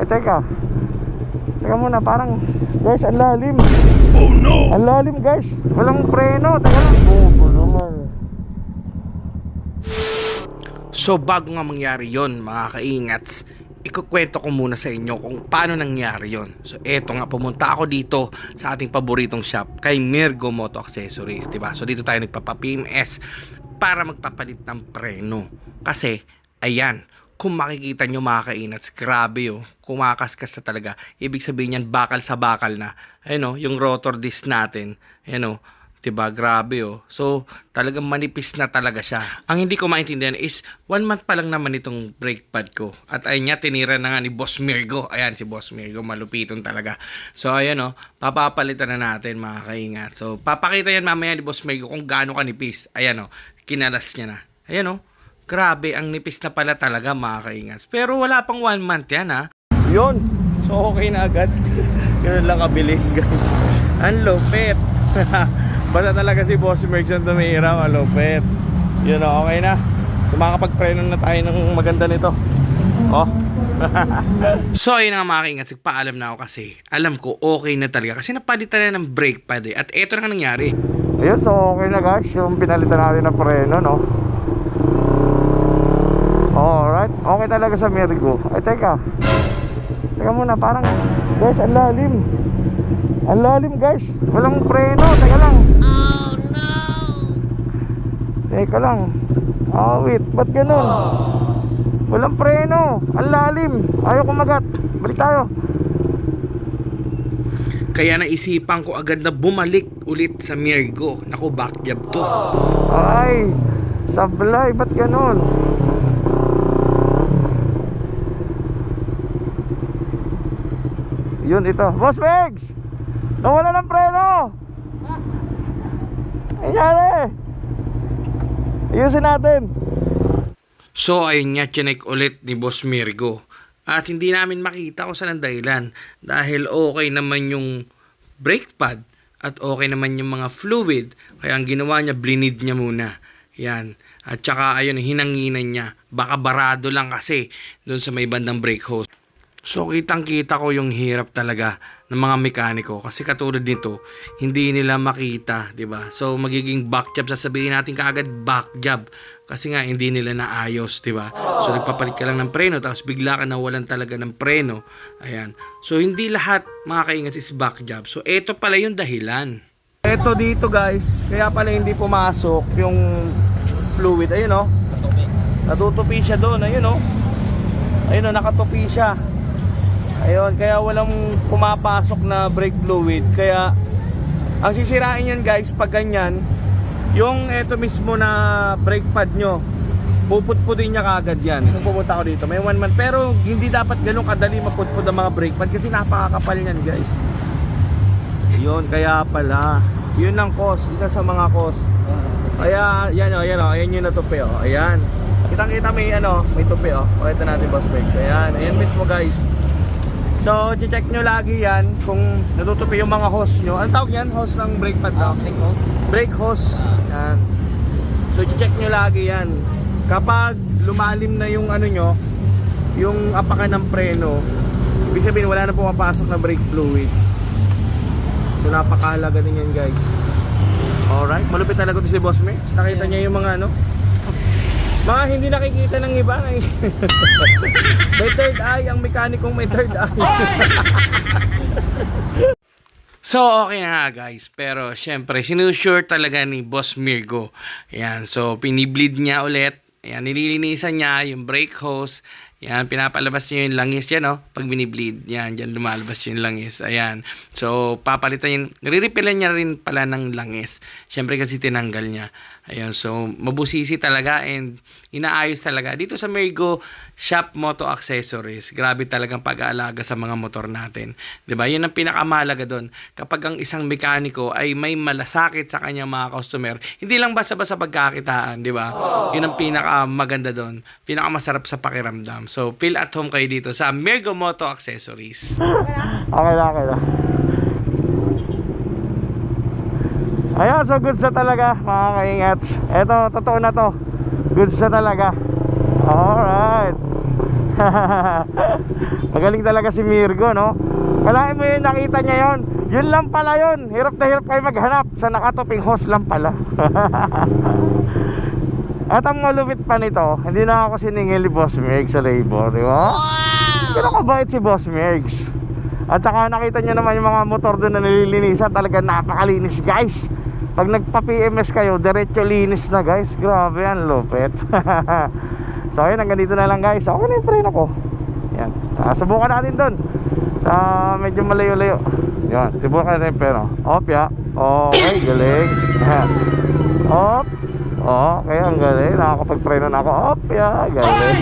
teka. Teka muna, parang guys, ang lalim. Oh no! Ang lalim guys. Walang preno. Teka lang. Oh, naman. So bago nga mangyari yon mga kaingats, ikukwento ko muna sa inyo kung paano nangyari yon. So eto nga, pumunta ako dito sa ating paboritong shop kay Mirgo Moto Accessories, diba? So dito tayo nagpapa-PMS para magpapalit ng preno. Kasi, ayan, kung makikita nyo mga kainats, grabe oh, kumakaskas na talaga. Ibig sabihin yan, bakal sa bakal na. Ayun oh, yung rotor disc natin, ayun oh, diba, grabe oh. So, talagang manipis na talaga siya. Ang hindi ko maintindihan is, 1 month pa lang naman itong brake pad ko. At ayun nga, tinira na nga ni Boss Mirgo. Ayan, si Boss Mirgo, malupiton talaga. So, ayan oh, papapalitan na natin mga kaingat. So, papakita yan mamaya ni Boss Mirgo kung gaano kanipis. Ayan oh, kinalas niya na. Ayan oh, grabe, ang nipis na pala talaga mga kaingat. Pero wala pang 1 month yan ha. Yun. So, okay na agad. Ganun lang kabilis guys. Ang lupit. Basta talaga si Boss Merg dyan tumira, malupit. Yun o, okay na. So makakapag-preno na tayo ng maganda nito. Oh. So ayun nga mga kaingat, paalam na ako kasi alam ko okay na talaga. Kasi napalitan na ng brake pad eh. At eto na nga nangyari. Ayun, so okay na guys. Yung pinalitan natin na preno, no? Alright. Okay talaga sa Mirgo. Ay, teka. Teka muna, parang guys, ang lalim. Ang lalim guys. Walang preno. Teka lang. Oh no! Teka lang. Wait. Ba't ganun? Walang preno. Ang lalim. Ayaw kumagat. Balik tayo. Kaya naisipan ko agad na bumalik ulit sa Mirgo. Naku, backjab to. Ay. Sablay. Ba't ganun? Yun, ito. Boss Megs! Nawala ng preno! Ayari! Ayusin natin. So ayun nga, chinek ulit ni Boss Mirgo. At hindi namin makita kung saan ang dahilan. Dahil okay naman yung brake pad at okay naman yung mga fluid. Kaya ang ginawa niya, blinid niya muna. Yan. At saka ayun, hinanginan niya. Baka barado lang kasi doon sa may bandang brake hose. So kitang-kita ko yung hirap talaga ng mga mekaniko kasi katulad nito, hindi nila makita, 'di ba? So magiging back job, sasabihin natin kaagad back job kasi nga hindi nila naayos, 'di ba? So nagpapalit ka lang ng preno tapos bigla ka nawalan talaga ng preno. Ayan. So hindi lahat mga kaingat is back job. So ito pala yung dahilan. Ito dito guys, kaya pala hindi pumasok yung fluid. Ayun oh. Natutupi siya doon, ayun oh. Ayun oh, nakatupi siya. Ayun, kaya walang pumapasok na brake fluid. Kaya ang sisirain yan guys pag ganyan, yung eto mismo na brake pad nyo, puputpudin niya kaagad yan. Kung pupunta ako dito, may 1 month. Pero hindi dapat ganun kadali maputpud ang mga brake pad kasi napakakapal yan guys. Yun, kaya pala yun ang cause, isa sa mga cause. Kaya yan o, ayan yung natupi o. Ayan, kitang kita may ano, may tupi o. Pakita natin Boss Megs. Ayan mismo guys. So, check nyo lagi yan kung natutupi yung mga hose nyo. Anong tawag yan? Hose ng brake pad na? Brake hose. Brake hose. Yan. So, check nyo lagi yan. Kapag lumalim na yung ano nyo, yung apakan ng preno, ibig sabihin wala na pumapasok na brake fluid. So, napakahalaga din yan guys. Alright. Malupit talaga ito si Boss Megs. Nakita niya yung mga ano. Mga hindi nakikita ng iba. May third eye, ang mekanikong may third eye. So, okay na nga guys. Pero, syempre, sinusure talaga ni Boss Mirgo. Ayan, so, pinibleed niya ulit. Ayan, nililinisan niya yung brake hose. Ayan, pinapalabas niya yung langis yan, no? Pag binibleed, yan, dyan lumalabas yung langis. Ayan, so, papalitan yun. Nire-repealan niya rin pala ng langis. Syempre kasi tinanggal niya. Ayan, so, mabusisi talaga and inaayos talaga. Dito sa Mirgo Shop Moto Accessories, grabe talagang pag-aalaga sa mga motor natin. 'Di ba? Yun ang pinakamahalaga doon. Kapag ang isang mekaniko ay may malasakit sa kanyang mga customer, hindi lang basta-basta pagkakitaan, 'di ba? Yun ang pinakamaganda doon. Pinakamasarap sa pakiramdam. So, feel at home kayo dito sa Mirgo Moto Accessories. Okay na. Ayan, so goods na talaga mga kaingat. Eto, totoo na to. Goods na talaga. Alright. Magaling talaga si Mirgo, no? Kalahin mo yun, nakita niya yun. Yun lang pala yun. Hirap na hirap kayo maghanap sa nakatuping hose lang pala. At ang malupit pa nito, hindi na ako siningil ni Boss Mergs sa labor, di ba? Pero kabait si Boss Mergs. At saka nakita niyo naman yung mga motor doon na nililinisan. Talaga napakalinis, guys. Pag nagpa-PMS kayo, diretso linis na, guys. Grabe yan, lupit. So ayun, hanggang dito na lang, guys. Okay na yung preno ko. Yan, subukan natin doon sa medyo malayo-layo. Yan, subukan natin yung preno. Op, ya. Okay, galing. Op. Okay, ang galing. Nakakapag-preno na ako. Op, ya, galing.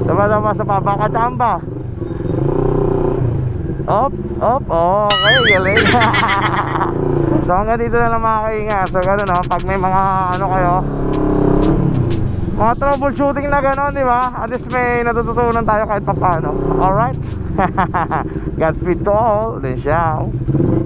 Dama-dama sa pabaka chamba. Op, okay, galing. So hanggang dito na lang mga kaingat. So gano'n, no? Pag may mga ano kayo, mga troubleshooting na gano'n, di ba? At least may natututunan tayo kahit pa paano. Alright. Godspeed to all. Then ciao.